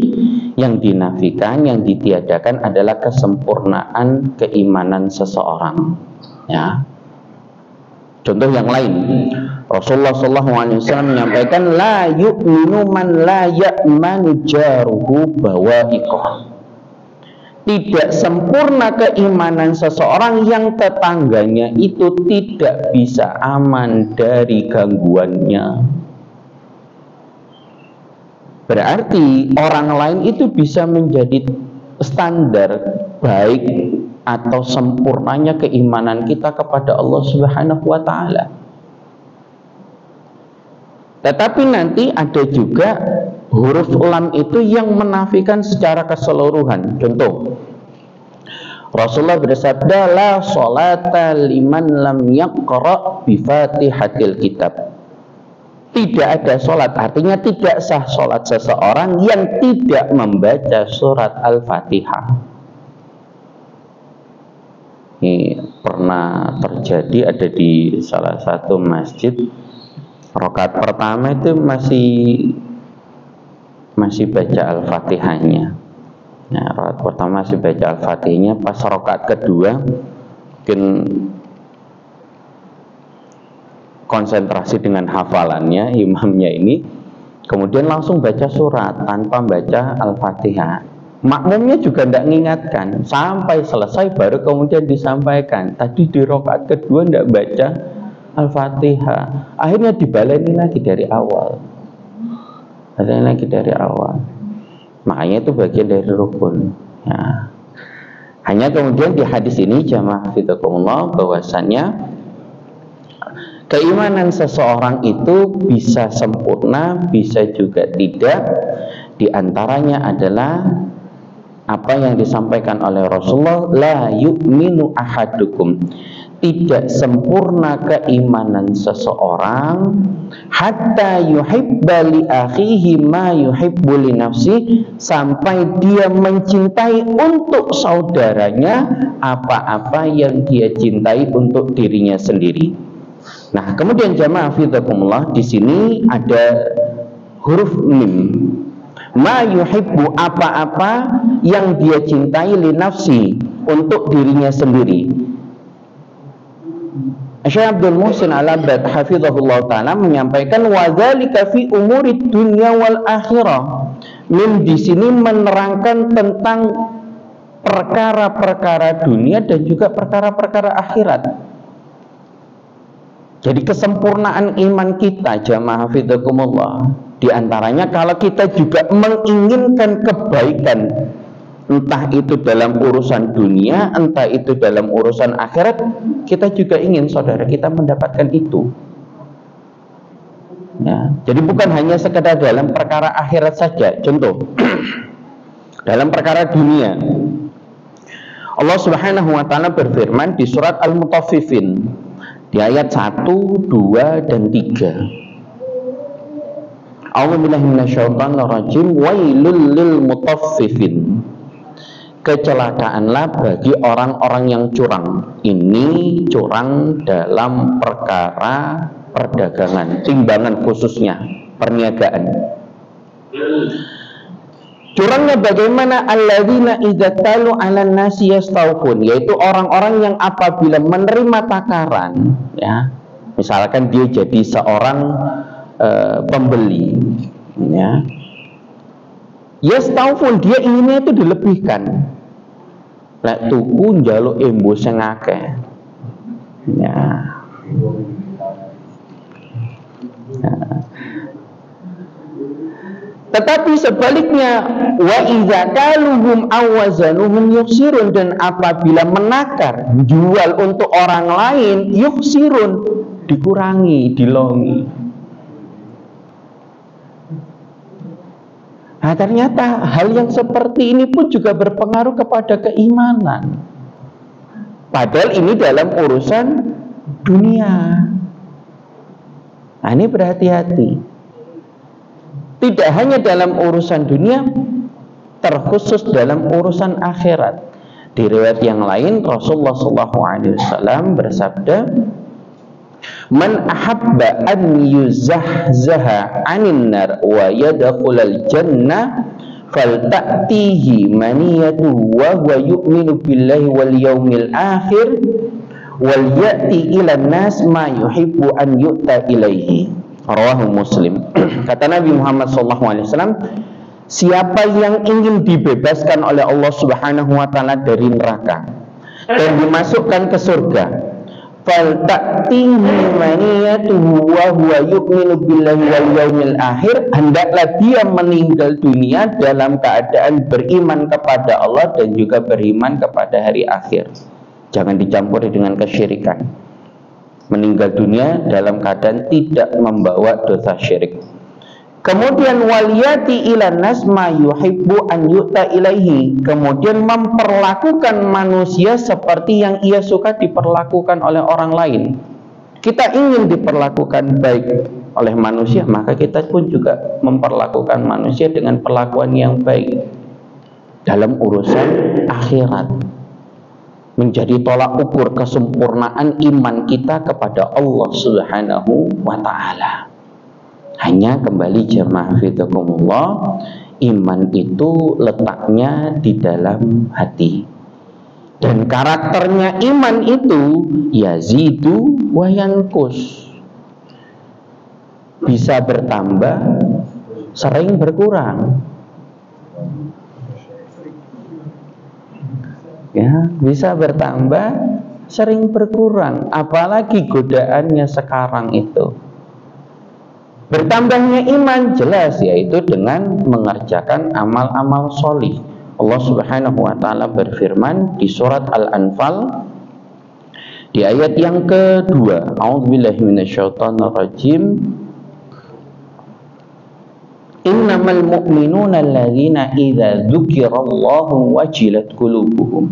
[SPEAKER 1] yang dinafikan, yang ditiadakan adalah kesempurnaan keimanan seseorang. Ya. Contoh yang lain, Rasulullah SAW menyampaikan, la yu'minu man la ya'manu jaruhu bawa'iqah. Tidak sempurna keimanan seseorang yang tetangganya itu tidak bisa aman dari gangguannya. Berarti orang lain itu bisa menjadi standar baik atau sempurnanya keimanan kita kepada Allah Subhanahu wa ta'ala. Tetapi nanti ada juga huruf lam itu yang menafikan secara keseluruhan. Contoh, Rasulullah bersabda, la sholata liman lam yaqra bi fatihatil kitab. Tidak ada sholat, artinya tidak sah sholat seseorang yang tidak membaca surat Al-Fatihah. Ini pernah terjadi, ada di salah satu masjid, rakaat pertama itu masih baca Al-Fatihahnya. Nah, rakaat pertama masih baca Al-Fatihahnya, pas rakaat kedua mungkin konsentrasi dengan hafalannya imamnya ini, kemudian langsung baca surat tanpa baca Al-Fatihah. Makmumnya juga tidak mengingatkan sampai selesai baru kemudian disampaikan. Tadi di rakaat kedua tidak baca Al-Fatihah, akhirnya dibaleni lagi dari awal. Makanya itu bagian dari rukun. Ya. Hanya kemudian di hadis ini jamaah fidakumullah bahwasannya keimanan seseorang itu bisa sempurna, bisa juga tidak. Di antaranya adalah apa yang disampaikan oleh Rasulullah, la yu'minu ahadukum, tidak sempurna keimanan seseorang hatta yuhibba li akhihi ma yuhibbu li nafsi, sampai dia mencintai untuk saudaranya apa-apa yang dia cintai untuk dirinya sendiri. Nah, kemudian jamaah fidakumullah, di sini ada huruf mim. Ma yuhibbu, apa-apa yang dia cintai li nafsi, untuk dirinya sendiri. Syekh Abdul Muhsin Al-Abbad hafizahullah ta'ala menyampaikan wa dzalika fi umuri dunya wal akhirah. Mim di sini menerangkan tentang perkara-perkara dunia dan juga perkara-perkara akhirat. Jadi kesempurnaan iman kita jamaah fidakumullah, di antaranya kalau kita juga menginginkan kebaikan, entah itu dalam urusan dunia, entah itu dalam urusan akhirat, kita juga ingin saudara kita mendapatkan itu. Ya, jadi bukan hanya sekedar dalam perkara akhirat saja. Contoh, dalam perkara dunia, Allah Subhanahu wa ta'ala berfirman di surat Al-Mutaffifin di ayat 1, 2, dan 3. A'udzubillahi minasyaitonir rajim. Wailul lil mutaffifin. Kecelakaanlah bagi orang-orang yang curang. Ini curang dalam perkara perdagangan, timbangan khususnya, perniagaan. Curangnya bagaimana? Alladzina idza talu 'alan nasi yastawfun, yaitu orang-orang yang apabila menerima takaran, ya, misalkan dia jadi seorang pembeli, ya, yastawfun, dia inginnya itu dilebihkan. Lek tuku njaluk embus sing akeh. Ya. Tetapi sebaliknya, wa idza kaluhum awazanuhum yuksirun, dan apabila menakar, jual untuk orang lain, yuksirun, dikurangi, dilongi. Nah, ternyata hal yang seperti ini pun juga berpengaruh kepada keimanan. Padahal ini dalam urusan dunia. Nah, ini berhati-hati. Tidak hanya dalam urusan dunia, terkhusus dalam urusan akhirat. Di riwayat yang lain Rasulullah SAW bersabda, "Man ahabba an yuzahzaha 'anil nar wa yadkhulal jannah falta'tihi maniyatuhu wa huwa yu'minu billahi wal yawmil akhir wal ya'ti ilan nas ma yuhibbu an yu'ta ilaihi." Rawahu Muslim. Kata Nabi Muhammad SAW, siapa yang ingin dibebaskan oleh Allah Subhanahu wa ta'ala dari neraka dan dimasukkan ke surga, falta'tihi maniyatuhu wa huwa yu'minu billahi wal yawmil akhir, hendaklah dia meninggal dunia dalam keadaan beriman kepada Allah dan juga beriman kepada hari akhir. Jangan dicampuri dengan kesyirikan. Meninggal dunia dalam keadaan tidak membawa dosa syirik. Kemudian waliyati ilan nas ma yuhibbu an yu'ta ilaihi, kemudian memperlakukan manusia seperti yang ia suka diperlakukan oleh orang lain. Kita ingin diperlakukan baik oleh manusia, maka kita pun juga memperlakukan manusia dengan perlakuan yang baik dalam urusan akhirat. Menjadi tolak ukur kesempurnaan iman kita kepada Allah Subhanahu wa ta'ala. Hanya kembali jamaah fidakumullah, iman itu letaknya di dalam hati. Dan karakternya iman itu yazidu wa yanqus. Bisa bertambah, sering berkurang. Ya, bisa bertambah, sering berkurang. Apalagi godaannya sekarang itu. Bertambahnya iman jelas, yaitu dengan mengerjakan amal-amal sholih. Allah Subhanahu wa taala berfirman di surat Al-Anfal di ayat yang kedua, A'udzubillahi minasyaitonirrajim. Innamal mu'minuna alladzina idza dzukirallahu wajilat qulubuhum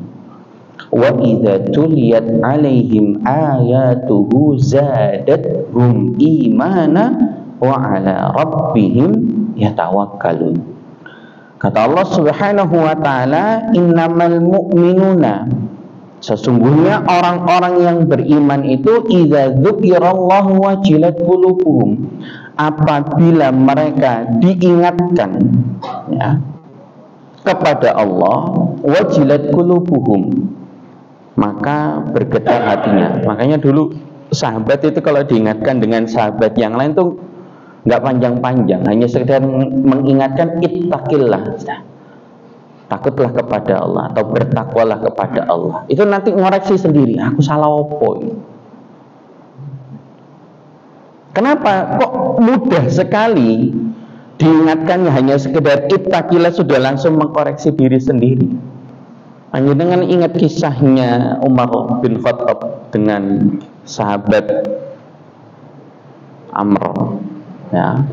[SPEAKER 1] wa idza tuliyat 'alaihim ayatuhu zadatuhum imana wa 'ala rabbihim yatawakkalun. Kata Allah Subhanahu wa taala, innamal mu'minuna, sesungguhnya orang-orang yang beriman itu idza dzukirallahu wajilat qulubuhum, apabila mereka diingatkan ya kepada Allah, wajilat qulubuhum, maka bergetar hatinya. Makanya dulu sahabat itu kalau diingatkan dengan sahabat yang lain tuh nggak panjang-panjang, hanya sekedar mengingatkan ittaqillah, takutlah kepada Allah atau bertakwalah kepada Allah. Itu nanti ngoreksi sendiri, aku salah opo ini. Kenapa kok mudah sekali diingatkannya, hanya sekedar ittaqillah sudah langsung mengkoreksi diri sendiri. Hanya dengan ingat kisahnya Umar bin Khattab dengan sahabat Amr ya,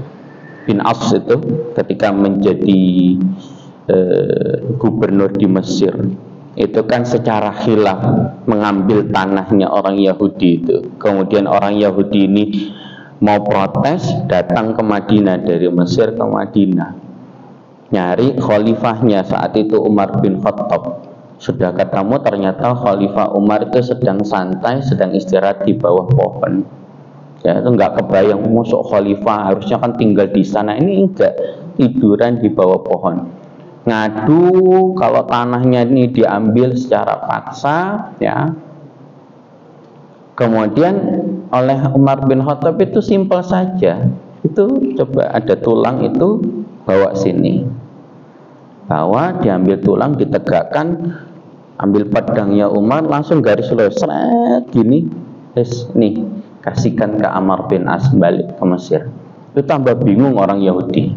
[SPEAKER 1] bin As itu ketika menjadi gubernur di Mesir. Itu kan secara khilaf mengambil tanahnya orang Yahudi itu. Kemudian orang Yahudi ini mau protes, datang ke Madinah, dari Mesir ke Madinah, nyari khalifahnya. Saat itu Umar bin Khattab. Sudah ketemu, ternyata Khalifah Umar itu sedang santai, sedang istirahat di bawah pohon. Ya, itu nggak kebayang, musuh khalifah harusnya kan tinggal di sana, ini enggak, tiduran di bawah pohon. Ngadu kalau tanahnya ini diambil secara paksa, ya. Kemudian oleh Umar bin Khattab itu simpel saja, itu coba ada tulang itu bawa sini, bawa, diambil tulang, ditegakkan, ambil pedangnya Umar, langsung garis lurus, seret gini, terus nih kasihkan ke Amr bin As, balik ke Mesir. Itu tambah bingung orang Yahudi,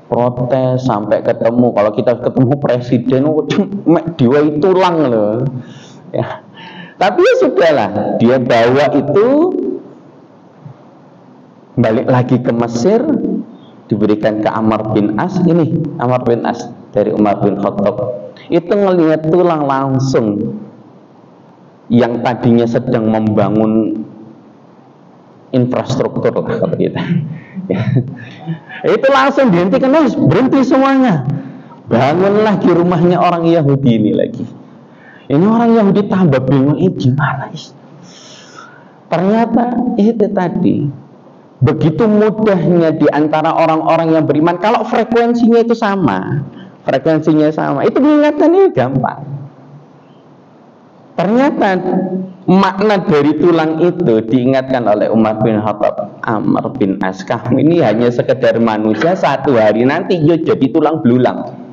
[SPEAKER 1] protes sampai ketemu. Kalau kita ketemu presiden, diwai tulang loh ya. Tapi ya sudahlah, dia bawa itu, balik lagi ke Mesir, diberikan ke Amr bin As. Ini Amr bin As dari Umar bin Khattab, itu ngelihat tulang langsung, yang tadinya sedang membangun infrastruktur lah kalau kita ya. Itu langsung dihentikan, berhenti semuanya, bangun lagi rumahnya orang Yahudi ini lagi. Ini orang Yahudi tambah bingung, gimana is? Ternyata itu tadi, begitu mudahnya di antara orang-orang yang beriman, kalau frekuensinya itu sama, itu mengingatkannya gampang. Ternyata makna dari tulang itu diingatkan oleh Umar bin Khattab, Amr bin As, kamu ini hanya sekedar manusia, satu hari nanti yo jadi tulang belulang.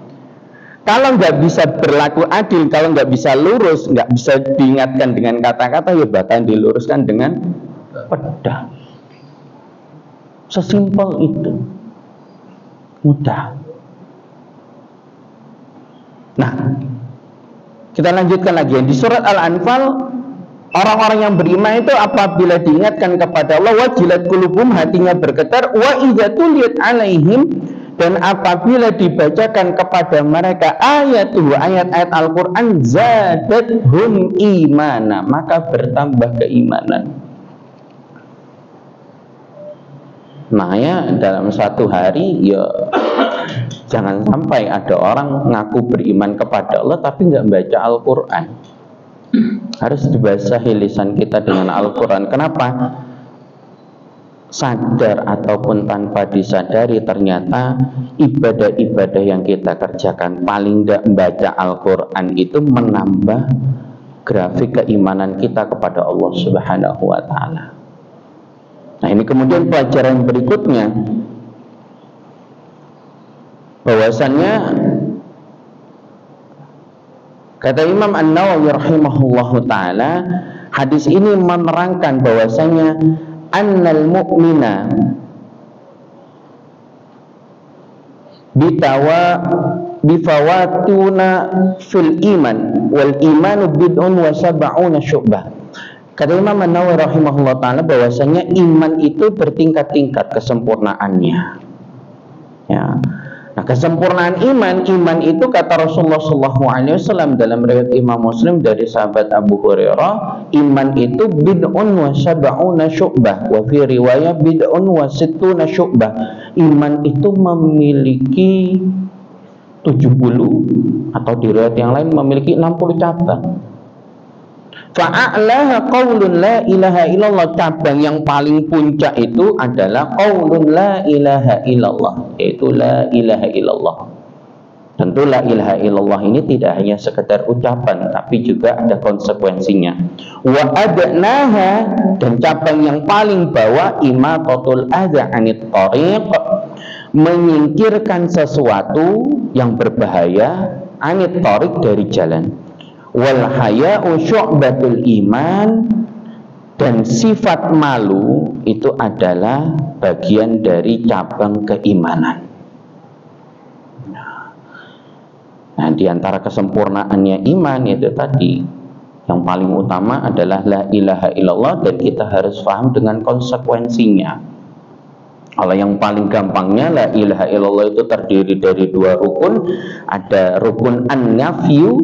[SPEAKER 1] Kalau nggak bisa berlaku adil, kalau nggak bisa lurus, nggak bisa diingatkan dengan kata-kata, ya bahkan diluruskan dengan pedang. Sesimpel itu, mudah. Nah, kita lanjutkan lagi di surat Al-Anfal. Orang-orang yang beriman itu apabila diingatkan kepada Allah, wajilat qulubuhum, hatinya bergetar, wa idza tuliyat alaihim, dan apabila dibacakan kepada mereka ayat-ayat Al-Quran, zadathum imana, maka bertambah keimanan. Nah ya, dalam satu hari ya jangan sampai ada orang ngaku beriman kepada Allah tapi nggak baca Al-Quran. Harus dibasahi lisan kita dengan Al-Quran. Kenapa? Sadar ataupun tanpa disadari, ternyata ibadah-ibadah yang kita kerjakan, paling tidak membaca Al-Quran itu menambah grafik keimanan kita kepada Allah Subhanahu wa ta'ala. Nah ini kemudian pelajaran berikutnya, bahwasannya kata Imam An-Nawawi rahimahullahu taala, hadis ini menerangkan bahwasanya annal mu'mina bifawatuna fil iman wal imanu bid'un wa sab'una syu'bah. Kata Imam An-Nawawi rahimahullah ta'ala bahwasanya iman itu bertingkat-tingkat kesempurnaannya, ya. Nah, kesempurnaan iman itu kata Rasulullah SAW dalam riwayat Imam Muslim dari sahabat Abu Hurairah, iman itu bid'un wa sab'una syu'bah, wa fi riwayat bid'un wa sittuna syu'bah. Iman itu memiliki 70 atau di riwayat yang lain memiliki 60 cabang. Fa'a'laha qaulun la ilaha illallah, cabang yang paling puncak itu adalah qaulun la ilaha illallah, yaitu la ilaha illallah. Tentu la ilaha illallah ini tidak hanya sekedar ucapan, tapi juga ada konsekuensinya. Wa adnaha, dan cabang yang paling bawah imatatul adza anit thariq, menyingkirkan sesuatu yang berbahaya, anit thariq, dari jalan. Wal haya'u syu'batul iman, dan sifat malu itu adalah bagian dari cabang keimanan. Nah, di antara kesempurnaannya iman itu tadi yang paling utama adalah la ilaha illallah, dan kita harus paham dengan konsekuensinya. Kalau yang paling gampangnya la ilaha illallah itu terdiri dari dua rukun. Ada rukun an-nafyu,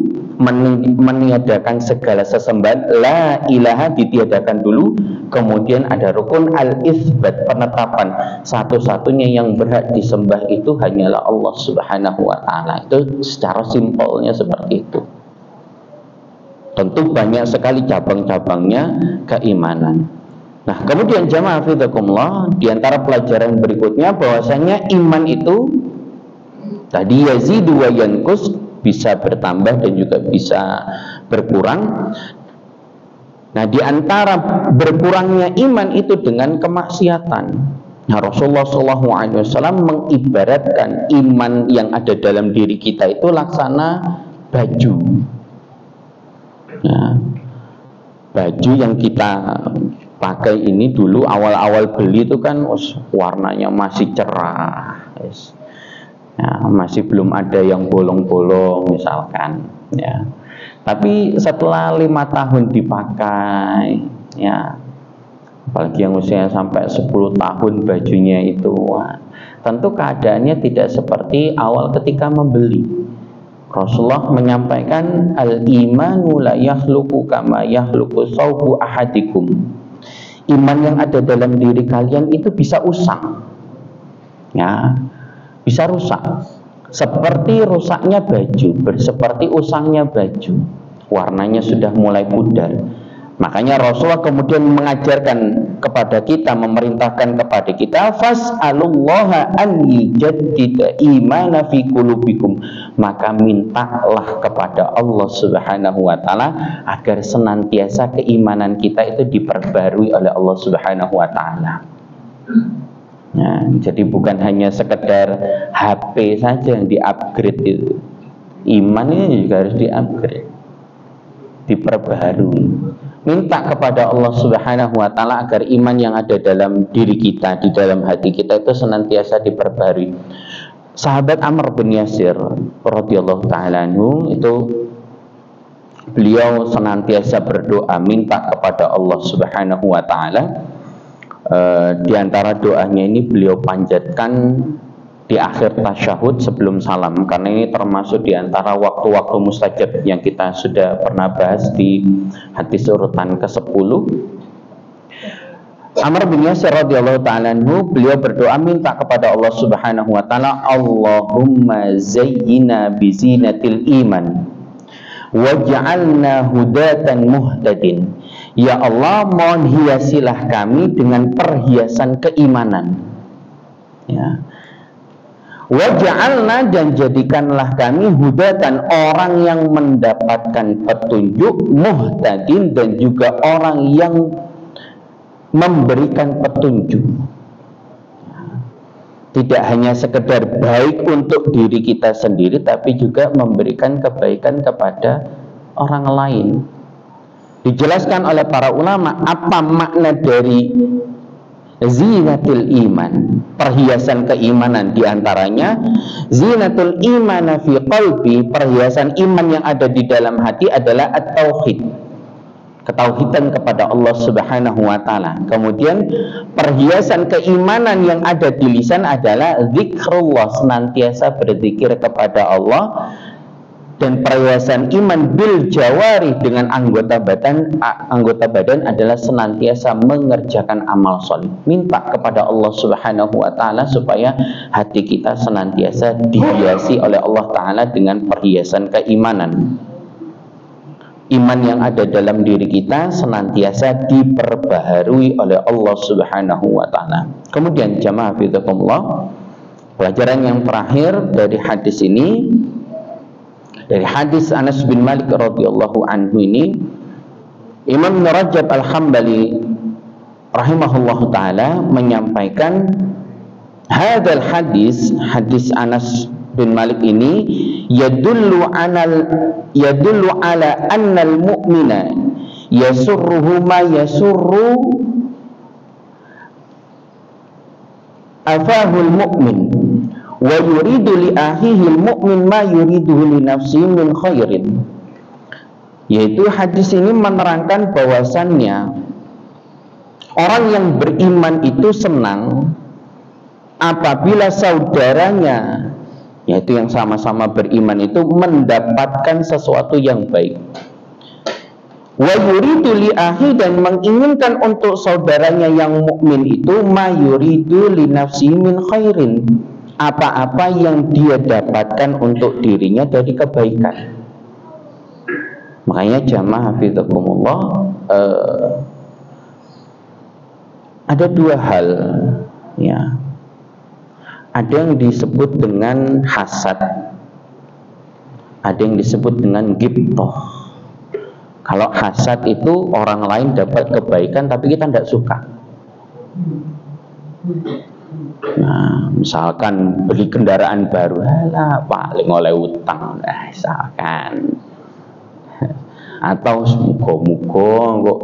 [SPEAKER 1] meniadakan segala sesembahan, la ilaha ditiadakan dulu. Kemudian ada rukun al-itsbat, penetapan satu-satunya yang berhak disembah itu hanyalah Allah Subhanahu wa ta'ala. Itu secara simpelnya seperti itu. Tentu banyak sekali cabang-cabangnya keimanan. Nah, kemudian jamaah fidakumullah, di antara pelajaran berikutnya bahwasanya iman itu tadi yazidu wa yanqus, bisa bertambah dan juga bisa berkurang. Nah, di antara berkurangnya iman itu dengan kemaksiatan. Nah, Rasulullah SAW mengibaratkan iman yang ada dalam diri kita itu laksana baju. Ya, baju yang kita pakai ini dulu awal-awal beli itu kan warnanya masih cerah, ya, masih belum ada yang bolong-bolong misalkan, ya. Tapi setelah 5 tahun dipakai, ya, apalagi yang usia sampai 10 tahun bajunya itu, wah, tentu keadaannya tidak seperti awal ketika membeli. Rasulullah menyampaikan al-imanu la yakhluqu kama yakhluqu thawbu ahadikum. Iman yang ada dalam diri kalian itu bisa usang, ya, bisa rusak seperti rusaknya baju, seperti usangnya baju, warnanya sudah mulai pudar. Makanya Rasulullah kemudian mengajarkan kepada kita, memerintahkan kepada kita, fas'alullaha an yujaddida imana fi qulubikum, maka mintalah kepada Allah Subhanahu wa ta'ala agar senantiasa keimanan kita itu diperbarui oleh Allah Subhanahu wa ta'ala. Nah, jadi bukan hanya sekedar HP saja yang di-upgrade itu. Iman ini juga harus di-upgrade, diperbarui. Minta kepada Allah Subhanahu wa ta'ala agar iman yang ada dalam diri kita, di dalam hati kita itu senantiasa diperbarui. Sahabat Amr bin Yasir radhiyallahu ta'ala anhu itu, beliau senantiasa berdoa minta kepada Allah Subhanahu wa ta'ala. Di antara doanya ini beliau panjatkan di akhir tasyahud sebelum salam, karena ini termasuk di antara waktu-waktu mustajab yang kita sudah pernah bahas di hadis urutan ke-10. Amr bin Yasir radhiyallahu ta'ala anhu, beliau berdoa minta kepada Allah Subhanahu wa ta'ala, Allahumma zayyina bizinatil iman waj'alna hudatan muhtadin. Ya Allah, mohon hiasilah kami dengan perhiasan keimanan, ya. Waj'alna, dan jadikanlah kami hudatan, orang yang mendapatkan petunjuk, muhtadin, dan juga orang yang memberikan petunjuk. tidak hanya sekedar baik untuk diri kita sendiri, tapi juga memberikan kebaikan kepada orang lain. Dijelaskan oleh para ulama apa makna dari zinatul iman, perhiasan keimanan. Diantaranya zinatul imana fi qalbi, perhiasan iman yang ada di dalam hati adalah at-tauhid, ketauhidan kepada Allah Subhanahu wa taala. Kemudian perhiasan keimanan yang ada di lisan adalah zikrullah, senantiasa berzikir kepada Allah. Dan perhiasan iman bil jawari, dengan anggota badan adalah senantiasa mengerjakan amal soleh, minta kepada Allah Subhanahu wa taala supaya hati kita senantiasa dihiasi oleh Allah taala dengan perhiasan keimanan. Iman yang ada dalam diri kita senantiasa diperbaharui oleh Allah Subhanahu wa taala. Kemudian jamaah fizakumullah, pelajaran yang terakhir dari hadis ini, dari hadis Anas bin Malik radhiyallahu anhu ini, Imam Rajab Al-Hambali rahimahullahu taala menyampaikan hadal hadis Anas bin Malik ini yadullu ala annal mu'mina yasurruhu ma yasurru afahul mu'min wa yuridu li akhihil mu'min ma yuriduhu li nafsihi min khairin. Yaitu hadis ini menerangkan bahwasannya orang yang beriman itu senang apabila saudaranya, yaitu yang sama-sama beriman itu, mendapatkan sesuatu yang baik. Wa yuridu li akhi, dan menginginkan untuk saudaranya yang mukmin itu ma yuridu li nafsihi min khairin, apa-apa yang dia dapatkan untuk dirinya dari kebaikan. Makanya jamaah hafizakumullah, ada dua hal ya. Ada yang disebut dengan hasad, ada yang disebut dengan ghibthah. Kalau hasad itu orang lain dapat kebaikan tapi kita tidak suka. Nah, misalkan beli kendaraan baru, alah paling oleh utang, misalkan. Atau muga-muga kok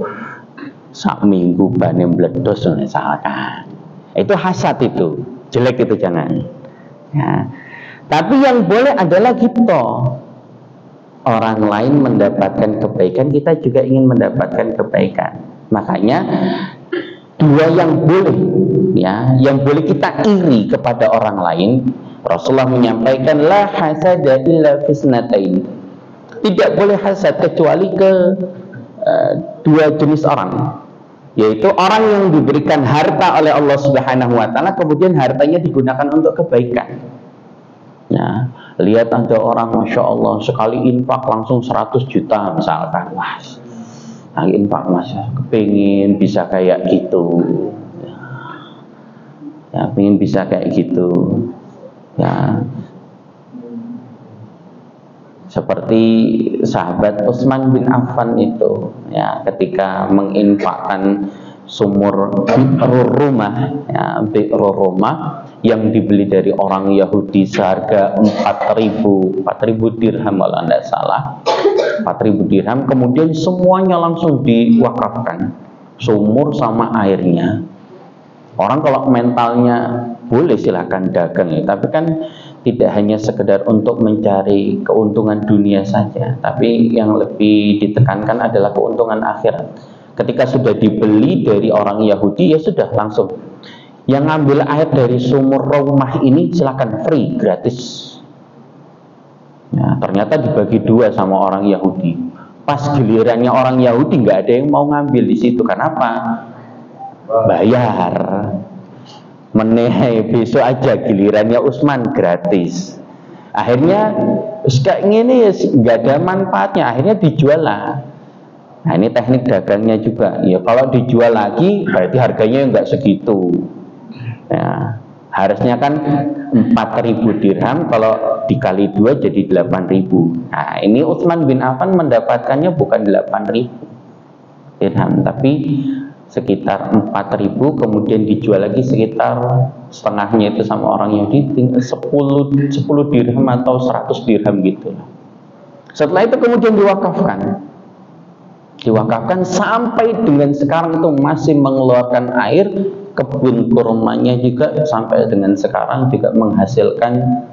[SPEAKER 1] sak minggu bane meledos, misalkan. Itu hasad, itu jelek, itu jangan. Ya. Tapi yang boleh adalah ghibthah. Orang lain mendapatkan kebaikan, kita juga ingin mendapatkan kebaikan. Makanya dua yang boleh, ya, yang boleh kita iri kepada orang lain. Rasulullah menyampaikan la hasada illa fisnatain. Tidak boleh hasad kecuali ke dua jenis orang, yaitu orang yang diberikan harta oleh Allah Subhanahu wa taala, kemudian hartanya digunakan untuk kebaikan. Ya, lihat ada orang masya Allah sekali infak langsung 100 juta misalkan, wah, infak masya kepingin bisa kayak gitu, ya, pengen bisa kayak gitu, ya. Seperti sahabat Utsman bin Affan itu, ya, ketika menginfakkan sumur rumah, ya, rumah yang dibeli dari orang Yahudi seharga 4.000 dirham kalau tidak salah, 4.000 dirham, kemudian semuanya langsung diwakafkan, sumur sama airnya. Orang kalau mentalnya boleh silahkan dagang ya, tapi kan tidak hanya sekedar untuk mencari keuntungan dunia saja, tapi yang lebih ditekankan adalah keuntungan akhirat. Ketika sudah dibeli dari orang Yahudi, ya sudah langsung. Yang ngambil air dari sumur rumah ini silakan, free, gratis. Nah, ternyata dibagi dua sama orang Yahudi. Pas gilirannya orang Yahudi nggak ada yang mau ngambil di situ. Kenapa? Bayar. Meneh besok aja gilirannya Utsman, gratis. Akhirnya kayak gini ya nggak ada manfaatnya. Akhirnya dijual lah. Nah, ini teknik dagangnya juga. Ya, kalau dijual lagi berarti harganya nggak segitu. Ya, harusnya kan 4.000 dirham, kalau dikali 2 jadi 8.000. Nah, ini Utsman bin Affan mendapatkannya bukan 8.000 dirham, tapi sekitar 4.000, kemudian dijual lagi sekitar setengahnya itu sama orang Yahudi, 10 dirham atau 100 dirham gitu. Setelah itu kemudian diwakafkan sampai dengan sekarang itu masih mengeluarkan air. Kebun kurmanya juga sampai dengan sekarang juga menghasilkan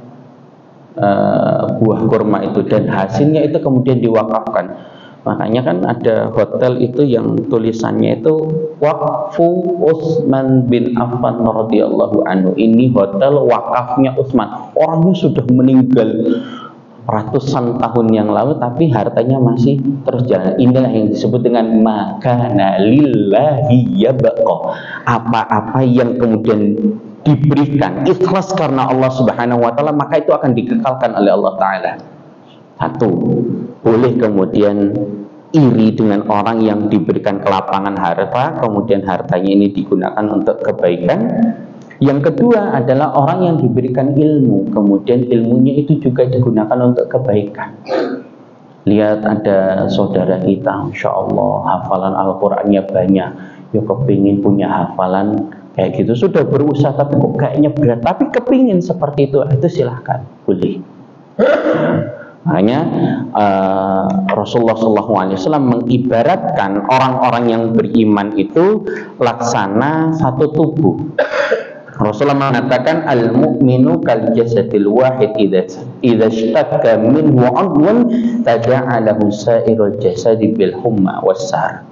[SPEAKER 1] buah kurma itu, dan hasilnya itu kemudian diwakafkan. Makanya kan ada hotel itu yang tulisannya itu Waqfu Utsman bin Affan radhiyallahu anhu. Ini hotel wakafnya Utsman. Orangnya sudah meninggal ratusan tahun yang lalu, tapi hartanya masih terus jalan. Inilah yang disebut dengan makana lillahi yabqa. Apa-apa yang kemudian diberikan ikhlas karena Allah Subhanahu wa taala, maka itu akan dikekalkan oleh Allah taala. Satu, boleh kemudian iri dengan orang yang diberikan kelapangan harta, kemudian hartanya ini digunakan untuk kebaikan. Yang kedua adalah orang yang diberikan ilmu, kemudian ilmunya itu juga digunakan untuk kebaikan. Lihat ada saudara kita, Insya Allah hafalan Al-Qurannya banyak, ya kepingin punya hafalan kayak gitu, sudah berusaha tapi kok kayaknya berat, tapi kepingin seperti itu silahkan, boleh. Makanya Rasulullah SAW mengibaratkan orang-orang yang beriman itu laksana satu tubuh. Rasulullah mengatakan al-mu'minu kal jasadil wahid idza ishtaka minhu 'udwun tada'alahu sa'irul jasadi bil humma wassar.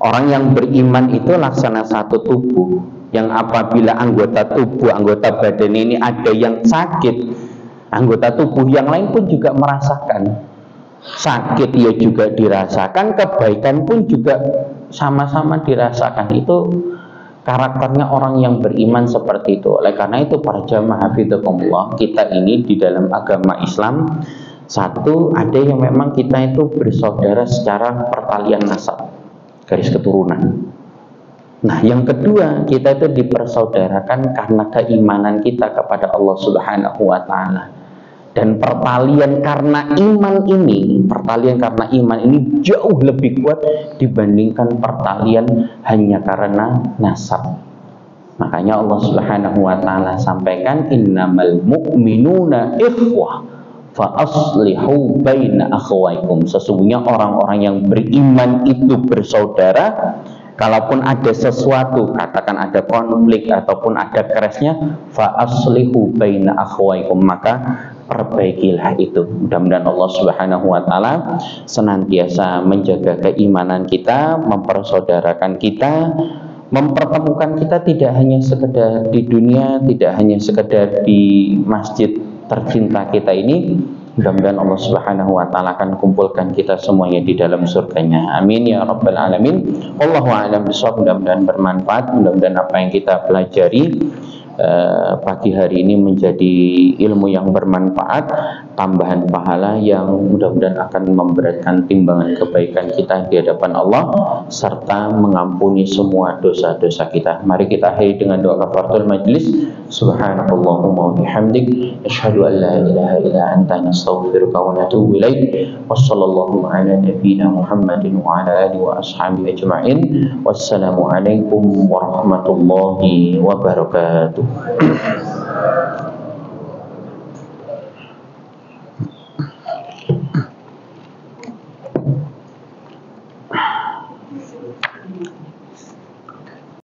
[SPEAKER 1] Orang yang beriman itu laksana satu tubuh, yang apabila anggota badan ini ada yang sakit, anggota tubuh yang lain pun juga merasakan. Sakit ya juga dirasakan, kebaikan pun juga sama-sama dirasakan. Itu karakternya orang yang beriman seperti itu. Oleh karena itu para jamaah hafidhakumullah, kita ini di dalam agama Islam, satu, ada yang memang kita itu bersaudara secara pertalian nasab, garis keturunan. Nah, yang kedua, kita itu dipersaudarakan karena keimanan kita kepada Allah Subhanahu wa taala. Dan pertalian karena iman ini jauh lebih kuat dibandingkan pertalian hanya karena nasab. Makanya Allah Subhanahu wa taala sampaikan innamal mu'minuna ikhwah fa aslihu baina akhwaikum. Sesungguhnya orang-orang yang beriman itu bersaudara. Kalaupun ada sesuatu, katakan ada konflik ataupun ada crashnya, fa aslihu baina akhwaikum, maka perbaikilah itu. Mudah-mudahan Allah Subhanahu wa taala senantiasa menjaga keimanan kita, mempersaudarakan kita, mempertemukan kita tidak hanya sekedar di dunia, tidak hanya sekedar di masjid tercinta kita ini. Mudah-mudahan Allah Subhanahu wa taala akan kumpulkan kita semuanya di dalam surganya. Amin ya rabbal alamin. Wallahu a'lam bishawab. Mudah-mudahan bermanfaat, mudah-mudahan apa yang kita pelajari pagi hari ini menjadi ilmu yang bermanfaat, tambahan pahala yang mudah-mudahan akan memberatkan timbangan kebaikan kita di hadapan Allah serta mengampuni semua dosa-dosa kita. Mari kita akhiri dengan doa kafaratul majlis. Subhanakallahumma wa bihamdik asyhadu an la ilaha illa anta nastaghfiruka wa natubu ilaik. Wassallallahu ala nabiyyina Muhammadin wa ala alihi wa ashabihi ajma'in. Wassalamu alaikum warahmatullahi wabarakatuh.